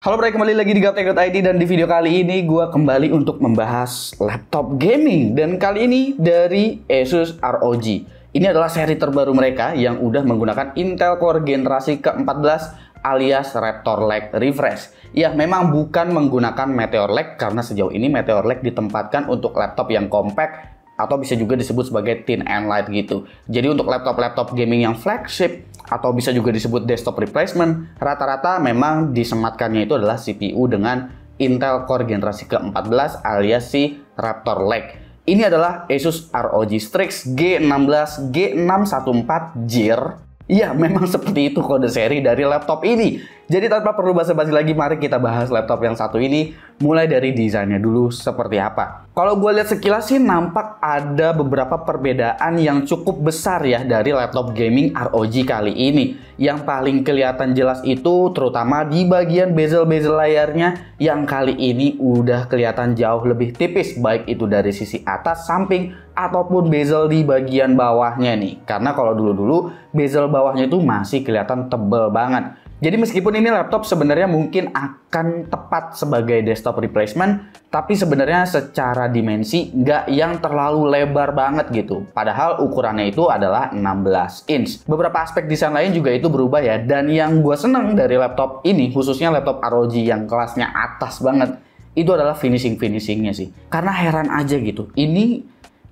Halo, kembali lagi di Gaptek.id dan di video kali ini gue kembali untuk membahas laptop gaming. Dan kali ini dari Asus ROG. Ini adalah seri terbaru mereka yang udah menggunakan Intel Core generasi ke-14 alias Raptor Lake Refresh. Ya, memang bukan menggunakan Meteor Lake karena sejauh ini Meteor Lake ditempatkan untuk laptop yang compact atau bisa juga disebut sebagai thin and light gitu. Jadi untuk laptop-laptop gaming yang flagship atau bisa juga disebut desktop replacement, rata-rata memang disematkannya itu adalah CPU dengan Intel Core generasi ke-14 alias si Raptor Lake. Ini adalah Asus ROG Strix G16 G614 Gear. Iya, memang seperti itu kode seri dari laptop ini. Jadi tanpa perlu basa-basi lagi, mari kita bahas laptop yang satu ini. Mulai dari desainnya dulu seperti apa. Kalau gue lihat sekilas sih nampak ada beberapa perbedaan yang cukup besar ya dari laptop gaming ROG kali ini. Yang paling kelihatan jelas itu terutama di bagian bezel-bezel layarnya yang kali ini udah kelihatan jauh lebih tipis. Baik itu dari sisi atas, samping, ataupun bezel di bagian bawahnya nih. Karena kalau dulu-dulu bezel bawahnya itu masih kelihatan tebel banget. Jadi meskipun ini laptop sebenarnya mungkin akan tepat sebagai desktop replacement, tapi sebenarnya secara dimensi nggak yang terlalu lebar banget gitu. Padahal ukurannya itu adalah 16 inch. Beberapa aspek desain lain juga itu berubah ya. Dan yang gue seneng dari laptop ini, khususnya laptop ROG yang kelasnya atas banget, itu adalah finishingnya sih. Karena heran aja gitu. Ini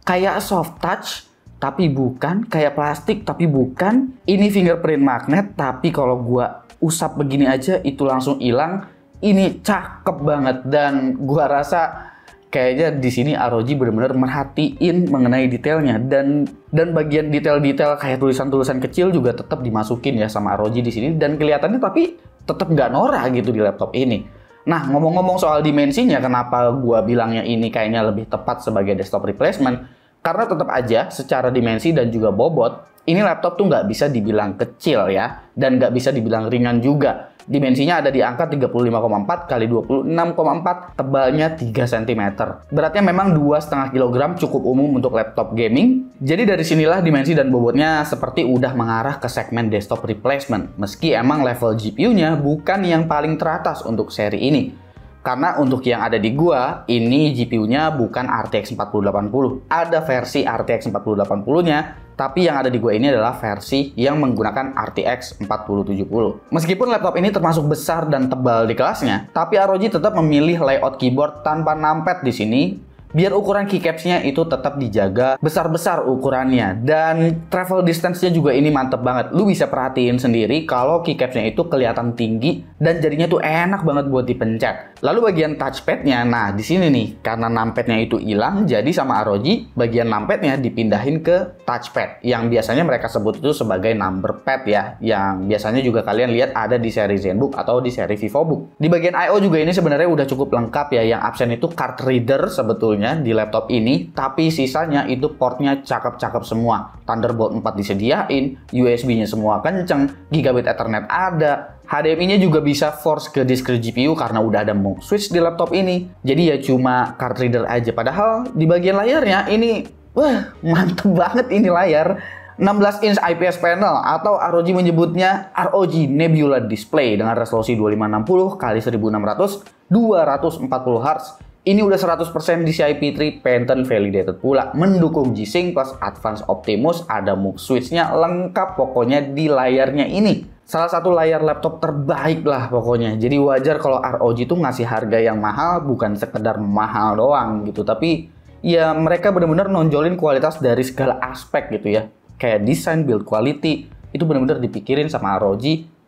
kayak soft touch, tapi bukan. Kayak plastik, tapi bukan. Ini fingerprint magnet, tapi kalau gue usap begini aja itu langsung hilang. Ini cakep banget dan gua rasa kayaknya di sini ROG benar-benar merhatiin mengenai detailnya dan bagian detail-detail kayak tulisan-tulisan kecil juga tetap dimasukin ya sama ROG di sini dan kelihatannya tapi tetap nggak norak gitu di laptop ini. Nah, ngomong-ngomong soal dimensinya, kenapa gua bilangnya ini kayaknya lebih tepat sebagai desktop replacement? Karena tetap aja secara dimensi dan juga bobot, ini laptop tuh nggak bisa dibilang kecil ya, dan nggak bisa dibilang ringan juga. Dimensinya ada di angka 35,4 x 26,4, tebalnya 3 cm. Beratnya memang 2,5 kg, cukup umum untuk laptop gaming. Jadi dari sinilah dimensi dan bobotnya seperti udah mengarah ke segmen desktop replacement. Meski emang level GPU-nya bukan yang paling teratas untuk seri ini. Karena untuk yang ada di gua, ini GPU-nya bukan RTX 4080. Ada versi RTX 4080-nya, tapi yang ada di gua ini adalah versi yang menggunakan RTX 4070. Meskipun laptop ini termasuk besar dan tebal di kelasnya, tapi ROG tetap memilih layout keyboard tanpa numpad di sini, biar ukuran keycaps-nya itu tetap dijaga besar-besar ukurannya. Dan travel distance-nya juga ini mantep banget. Lu bisa perhatiin sendiri kalau keycaps-nya itu kelihatan tinggi dan jadinya tuh enak banget buat dipencet. Lalu bagian touchpad-nya, nah di sini nih, karena numpad-nya itu hilang, jadi sama ROG bagian numpad-nya dipindahin ke touchpad yang biasanya mereka sebut itu sebagai number pad ya, yang biasanya juga kalian lihat ada di seri ZenBook atau di seri VivoBook. Di bagian I/O juga ini sebenarnya udah cukup lengkap ya, yang absen itu card reader sebetulnya di laptop ini, tapi sisanya itu portnya cakep-cakep semua. Thunderbolt 4 disediain, USB-nya semua kenceng, Gigabit Ethernet ada, HDMI-nya juga bisa force ke disk GPU karena udah ada move switch di laptop ini. Jadi ya cuma card reader aja. Padahal di bagian layarnya ini, wah mantep banget ini layar. 16 inch IPS panel atau ROG menyebutnya ROG Nebula Display dengan resolusi 2560 x 1600 240 Hz. Ini udah 100% DCI P3 patent validated pula, mendukung G-Sync plus Advanced Optimus, ada move switch-nya lengkap pokoknya di layarnya ini. Salah satu layar laptop terbaik lah pokoknya. Jadi wajar kalau ROG itu ngasih harga yang mahal, bukan sekedar mahal doang gitu, tapi ya mereka benar-benar nonjolin kualitas dari segala aspek gitu ya. Kayak desain, build quality, itu benar-benar dipikirin sama ROG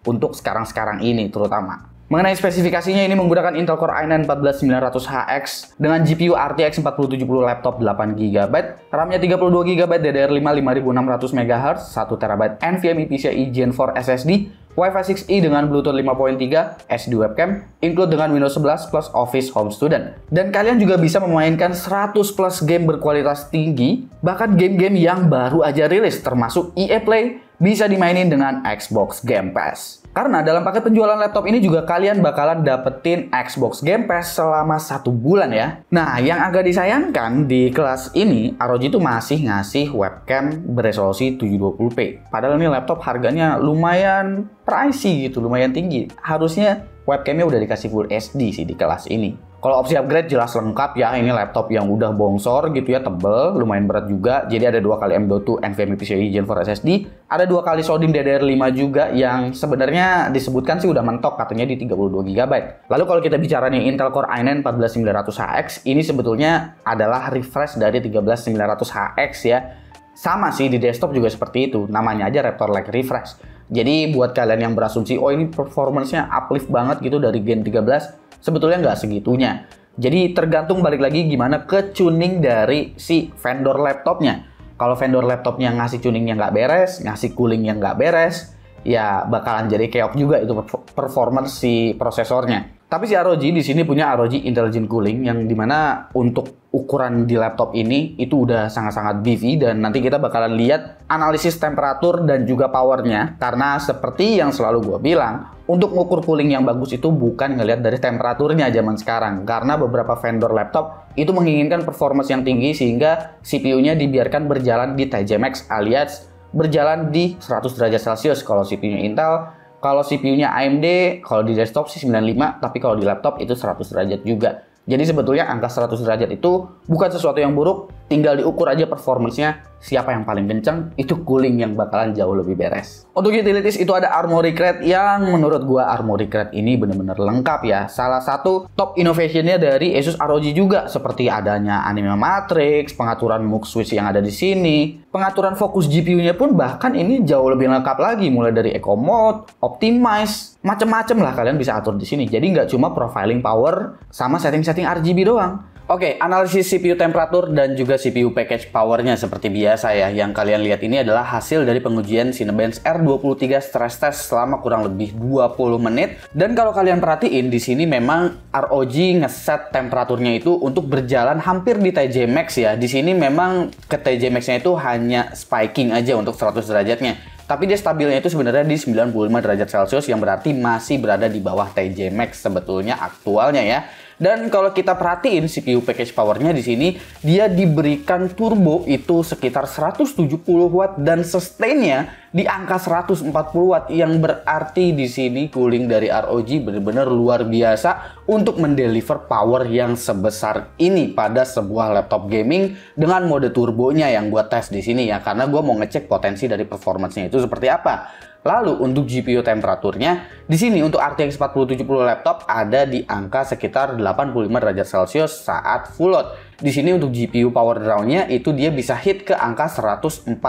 untuk sekarang-sekarang ini terutama. Mengenai spesifikasinya, ini menggunakan Intel Core i9 14900HX dengan GPU RTX 4070 laptop 8GB, RAM-nya 32GB DDR5 5600 MHz, 1TB NVMe PCIe Gen 4 SSD, Wi-Fi 6E dengan Bluetooth 5.3, SD webcam, include dengan Windows 11 plus Office Home Student. Dan kalian juga bisa memainkan 100 plus game berkualitas tinggi, bahkan game-game yang baru aja rilis, termasuk EA Play, bisa dimainin dengan Xbox Game Pass. Karena dalam paket penjualan laptop ini juga kalian bakalan dapetin Xbox Game Pass selama 1 bulan ya. Nah, yang agak disayangkan di kelas ini, ROG itu masih ngasih webcam beresolusi 720p. Padahal ini laptop harganya lumayan pricey gitu, lumayan tinggi. Harusnya webcamnya udah dikasih Full HD sih di kelas ini. Kalau opsi upgrade jelas lengkap ya, ini laptop yang udah bongsor gitu ya, tebel, lumayan berat juga. Jadi ada 2 kali M.2 NVMe PCIe Gen 4 SSD, ada 2 kali SODIMM DDR5 juga yang sebenarnya disebutkan sih udah mentok katanya di 32 GB. Lalu kalau kita bicara nih Intel Core i9 14900HX, ini sebetulnya adalah refresh dari 13900HX ya. Sama sih di desktop juga seperti itu, namanya aja Raptor Lake Refresh. Jadi buat kalian yang berasumsi, oh ini performance-nya uplift banget gitu dari Gen 13, sebetulnya nggak segitunya. Jadi tergantung balik lagi gimana ke tuning dari si vendor laptopnya. Kalau vendor laptopnya ngasih tuningnya nggak beres, ngasih cooling yang nggak beres, ya bakalan jadi keok juga itu performance si prosesornya. Tapi si ROG di sini punya ROG Intelligent Cooling yang dimana untuk ukuran di laptop ini itu udah sangat-sangat beefy, dan nanti kita bakalan lihat analisis temperatur dan juga powernya, karena seperti yang selalu gue bilang, untuk mengukur cooling yang bagus itu bukan ngelihat dari temperaturnya zaman sekarang, karena beberapa vendor laptop itu menginginkan performance yang tinggi sehingga CPU-nya dibiarkan berjalan di TJ Max alias berjalan di 100 derajat Celcius kalau CPU-nya Intel. Kalau CPU-nya AMD, kalau di desktop sih 95, tapi kalau di laptop itu 100 derajat juga. Jadi sebetulnya angka 100 derajat itu bukan sesuatu yang buruk, tinggal diukur aja performance-nya, siapa yang paling kenceng, itu cooling yang bakalan jauh lebih beres. Untuk utilities itu ada Armoury Crate yang menurut gua Armoury Crate ini bener-bener lengkap ya. Salah satu top innovation-nya dari Asus ROG juga, seperti adanya Anime Matrix, pengaturan MUX switch yang ada di sini, pengaturan fokus GPU-nya pun bahkan ini jauh lebih lengkap lagi, mulai dari Eco Mode, Optimize, macem-macem lah kalian bisa atur di sini. Jadi nggak cuma profiling power sama setting-setting RGB doang. Oke, analisis CPU temperatur dan juga CPU package powernya seperti biasa ya. Yang kalian lihat ini adalah hasil dari pengujian Cinebench R23 stress test selama kurang lebih 20 menit. Dan kalau kalian perhatiin di sini memang ROG ngeset temperaturnya itu untuk berjalan hampir di TJ Max ya. Di sini memang ke TJ Max-nya itu hanya spiking aja untuk 100 derajatnya. Tapi dia stabilnya itu sebenarnya di 95 derajat Celcius yang berarti masih berada di bawah TJ Max sebetulnya aktualnya ya. Dan kalau kita perhatiin CPU package powernya di sini dia diberikan turbo itu sekitar 170 watt dan sustainnya di angka 140 watt yang berarti di sini cooling dari ROG benar-benar luar biasa untuk mendeliver power yang sebesar ini pada sebuah laptop gaming dengan mode turbonya yang gua tes di sini ya, karena gua mau ngecek potensi dari performance-nya itu seperti apa. Lalu untuk GPU temperaturnya di sini untuk RTX 4070 laptop ada di angka sekitar 85 derajat Celcius saat full load. Di sini untuk GPU power down-nya itu dia bisa hit ke angka 140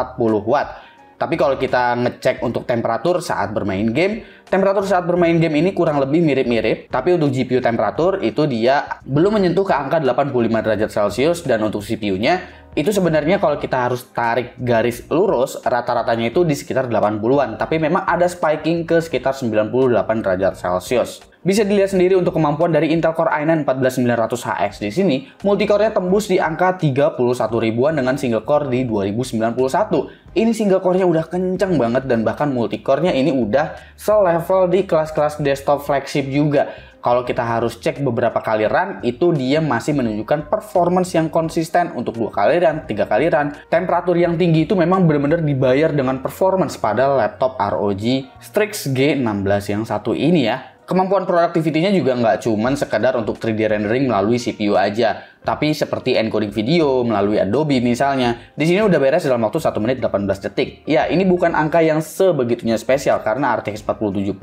watt. Tapi kalau kita ngecek untuk temperatur saat bermain game, temperatur saat bermain game ini kurang lebih mirip-mirip. Tapi untuk GPU temperatur itu dia belum menyentuh ke angka 85 derajat Celcius, dan untuk CPU-nya itu sebenarnya kalau kita harus tarik garis lurus, rata-ratanya itu di sekitar 80-an. Tapi memang ada spiking ke sekitar 98 derajat Celcius. Bisa dilihat sendiri untuk kemampuan dari Intel Core i9 14900HX di sini, multicore-nya tembus di angka 31 ribuan dengan single core di 2091. Ini single core-nya udah kenceng banget, dan bahkan multicore-nya ini udah selevel di kelas-kelas desktop flagship juga. Kalau kita harus cek beberapa kali run, itu dia masih menunjukkan performance yang konsisten untuk 2 kali run, 3 kali run. Temperatur yang tinggi itu memang benar-benar dibayar dengan performance pada laptop ROG Strix G16 yang satu ini ya. Kemampuan productivity-nya juga nggak cuman sekedar untuk 3D rendering melalui CPU aja, tapi seperti encoding video melalui Adobe misalnya. Di sini udah beres dalam waktu 1 menit 18 detik. Ya, ini bukan angka yang sebegitunya spesial karena RTX 4070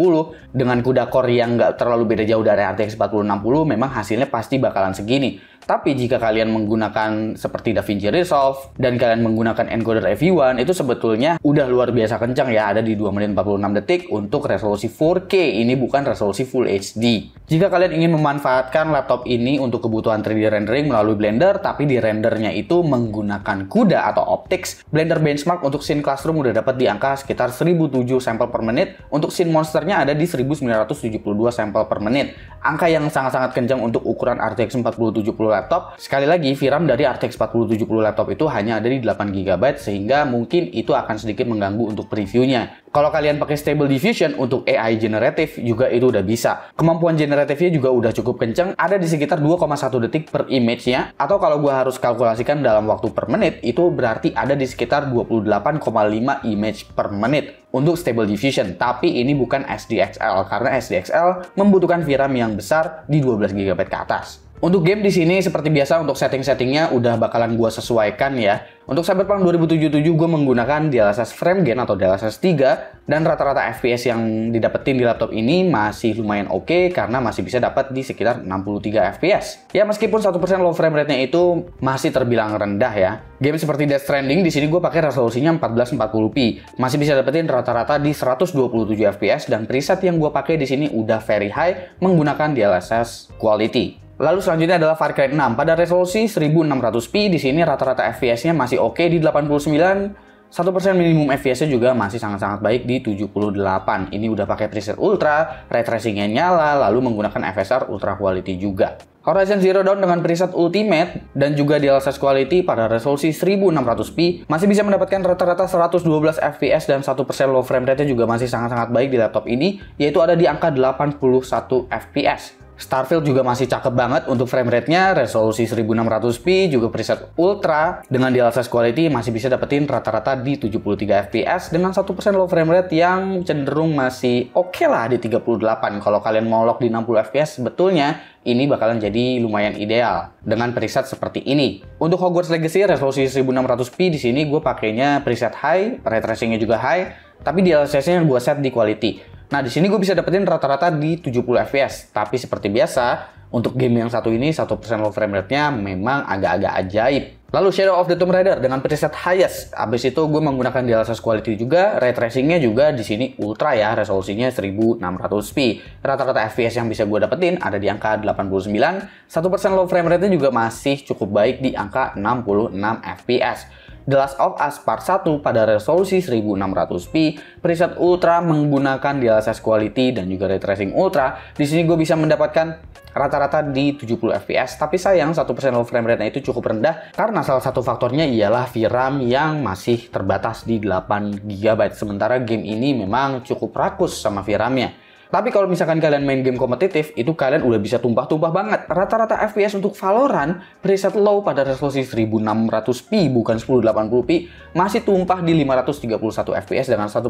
dengan CUDA core yang nggak terlalu beda jauh dari RTX 4060 memang hasilnya pasti bakalan segini. Tapi jika kalian menggunakan seperti DaVinci Resolve dan kalian menggunakan encoder AV1, itu sebetulnya udah luar biasa kencang ya, ada di 2 menit 46 detik untuk resolusi 4K. Ini bukan resolusi Full HD. Jika kalian ingin memanfaatkan laptop ini untuk kebutuhan 3D rendering melalui Blender, tapi di rendernya itu menggunakan CUDA atau Optics, Blender benchmark untuk scene Classroom udah dapat di angka sekitar 1007 sampel per menit. Untuk scene monsternya ada di 1972 sampel per menit. Angka yang sangat-sangat kencang untuk ukuran RTX 4070 laptop. Sekali lagi, VRAM dari RTX 4070 laptop itu hanya ada di 8 GB, sehingga mungkin itu akan sedikit mengganggu untuk previewnya. Kalau kalian pakai Stable Diffusion untuk AI generatif juga itu udah bisa. Kemampuan generatifnya juga udah cukup kenceng, ada di sekitar 2,1 detik per image-nya, atau kalau gua harus kalkulasikan dalam waktu per menit, itu berarti ada di sekitar 28,5 image per menit untuk Stable Diffusion. Tapi ini bukan SDXL, karena SDXL membutuhkan VRAM yang besar di 12 GB ke atas. Untuk game di sini seperti biasa untuk setting-settingnya udah bakalan gua sesuaikan ya. Untuk Cyberpunk 2077 gue menggunakan DLSS frame gain atau DLSS 3, dan rata-rata FPS yang didapetin di laptop ini masih lumayan oke karena masih bisa dapat di sekitar 63 FPS. Ya meskipun 1% low frame rate-nya itu masih terbilang rendah ya. Game seperti Death Stranding di sini gue pakai resolusinya 1440p, masih bisa dapetin rata-rata di 127 FPS, dan preset yang gue pakai di sini udah very high menggunakan DLSS quality. Lalu selanjutnya adalah Far Cry 6 pada resolusi 1600p. Di sini rata-rata FPS-nya masih oke di 89. 1% minimum FPS-nya juga masih sangat-sangat baik di 78. Ini udah pakai preset ultra, ray tracing-nya nyala, lalu menggunakan FSR ultra quality juga. Horizon Zero Dawn dengan preset ultimate dan juga DLSS quality pada resolusi 1600p masih bisa mendapatkan rata-rata 112 FPS, dan 1% low frame rate-nya juga masih sangat-sangat baik di laptop ini, yaitu ada di angka 81 FPS. Starfield juga masih cakep banget untuk frame rate-nya, resolusi 1600p, juga preset ultra, dengan DLSS quality masih bisa dapetin rata-rata di 73 fps, dengan 1% low frame rate yang cenderung masih oke lah di 38. Kalau kalian mau lock di 60 fps, sebetulnya ini bakalan jadi lumayan ideal dengan preset seperti ini. Untuk Hogwarts Legacy resolusi 1600p di sini gue pakainya preset high, ray tracing-nya juga high, tapi DLSS-nya gue set di quality. Nah, di sini gue bisa dapetin rata-rata di 70 fps. Tapi seperti biasa, untuk game yang satu ini 1% low frame rate-nya memang agak-agak ajaib. Lalu Shadow of the Tomb Raider dengan preset highest. Abis itu gue menggunakan DLSS quality juga, ray tracing-nya juga di sini ultra ya, resolusinya 1600p. Rata-rata FPS yang bisa gue dapetin ada di angka 89. 1% low frame rate-nya juga masih cukup baik di angka 66 fps. The Last of Us Part 1 pada resolusi 1600p, preset ultra menggunakan DLSS quality dan juga ray tracing ultra. Di sini gue bisa mendapatkan rata-rata di 70 fps, tapi sayang 1% low frame rate-nya itu cukup rendah karena salah satu faktornya ialah VRAM yang masih terbatas di 8 GB. Sementara game ini memang cukup rakus sama VRAM-nya. Tapi kalau misalkan kalian main game kompetitif, itu kalian udah bisa tumpah-tumpah banget. Rata-rata FPS untuk Valorant, preset low pada resolusi 1600p bukan 1080p, masih tumpah di 531 FPS dengan 1%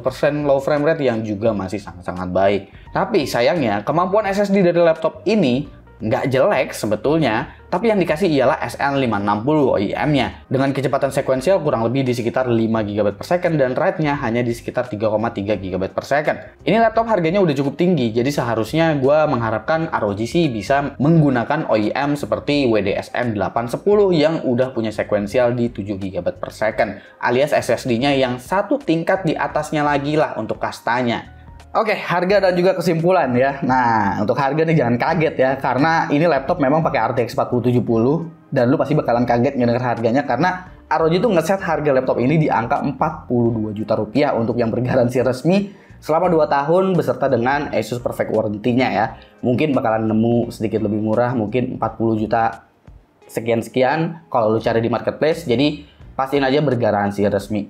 low frame rate yang juga masih sangat-sangat baik. Tapi sayangnya, kemampuan SSD dari laptop ini nggak jelek sebetulnya, tapi yang dikasih ialah SN560 OEM-nya dengan kecepatan sekuensial kurang lebih di sekitar 5 GB per second dan rate-nya hanya di sekitar 3,3 GB per second. Ini laptop harganya udah cukup tinggi, jadi seharusnya gue mengharapkan ROG sih bisa menggunakan OEM seperti WDSM 810 yang udah punya sekuensial di 7 GB per second, alias SSD-nya yang satu tingkat di atasnya lagi lah untuk kastanya. Oke, harga dan juga kesimpulan ya. Nah, untuk harga nih jangan kaget ya, karena ini laptop memang pakai RTX 4070 dan lu pasti bakalan kaget ngedenger harganya karena ROG itu ngeset harga laptop ini di angka 42 juta rupiah untuk yang bergaransi resmi selama 2 tahun beserta dengan Asus Perfect Warranty-nya ya. Mungkin bakalan nemu sedikit lebih murah, mungkin 40 juta sekian-sekian kalau lu cari di marketplace. Jadi pastiin aja bergaransi resmi.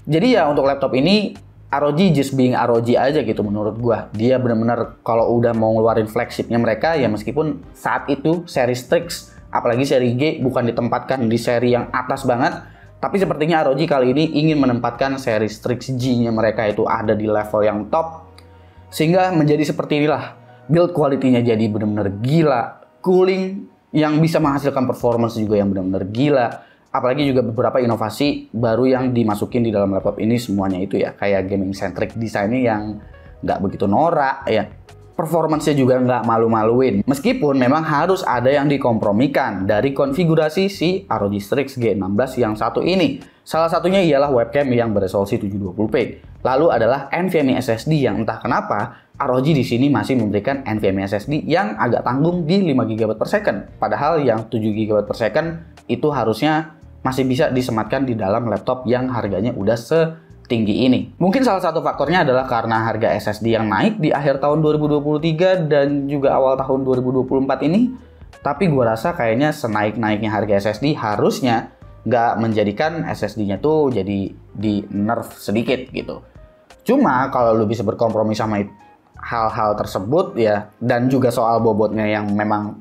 Jadi ya untuk laptop ini ROG just being ROG aja gitu menurut gua. Dia benar-benar kalau udah mau ngeluarin flagshipnya mereka ya, meskipun saat itu seri Strix apalagi seri G bukan ditempatkan di seri yang atas banget, tapi sepertinya ROG kali ini ingin menempatkan seri Strix G-nya mereka itu ada di level yang top, sehingga menjadi seperti inilah. Build quality-nya jadi benar-benar gila, cooling yang bisa menghasilkan performance juga yang benar-benar gila. Apalagi juga beberapa inovasi baru yang dimasukin di dalam laptop ini semuanya itu ya. Kayak gaming centric desainnya yang nggak begitu norak ya. Performance-nya juga nggak malu-maluin. Meskipun memang harus ada yang dikompromikan dari konfigurasi si ROG Strix G16 yang satu ini. Salah satunya ialah webcam yang beresolusi 720p. Lalu adalah NVMe SSD yang entah kenapa ROG di sini masih memberikan NVMe SSD yang agak tanggung di 5 GB per second. Padahal yang 7 GB per second itu harusnya masih bisa disematkan di dalam laptop yang harganya udah setinggi ini. Mungkin salah satu faktornya adalah karena harga SSD yang naik di akhir tahun 2023 dan juga awal tahun 2024 ini Tapi gue rasa kayaknya senaik-naiknya harga SSD harusnya nggak menjadikan SSD-nya tuh jadi di nerf sedikit gitu. Cuma kalau lu bisa berkompromi sama hal-hal tersebut ya, dan juga soal bobotnya yang memang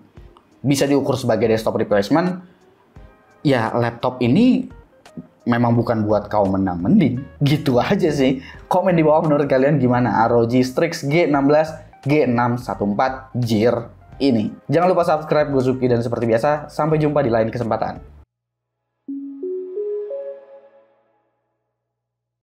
bisa diukur sebagai desktop replacement, ya laptop ini memang bukan buat kaum menang mending. Gitu aja sih. Komen di bawah menurut kalian gimana ROG Strix G16 G614 Gear ini. Jangan lupa subscribe, gue Zuki, dan seperti biasa, sampai jumpa di lain kesempatan.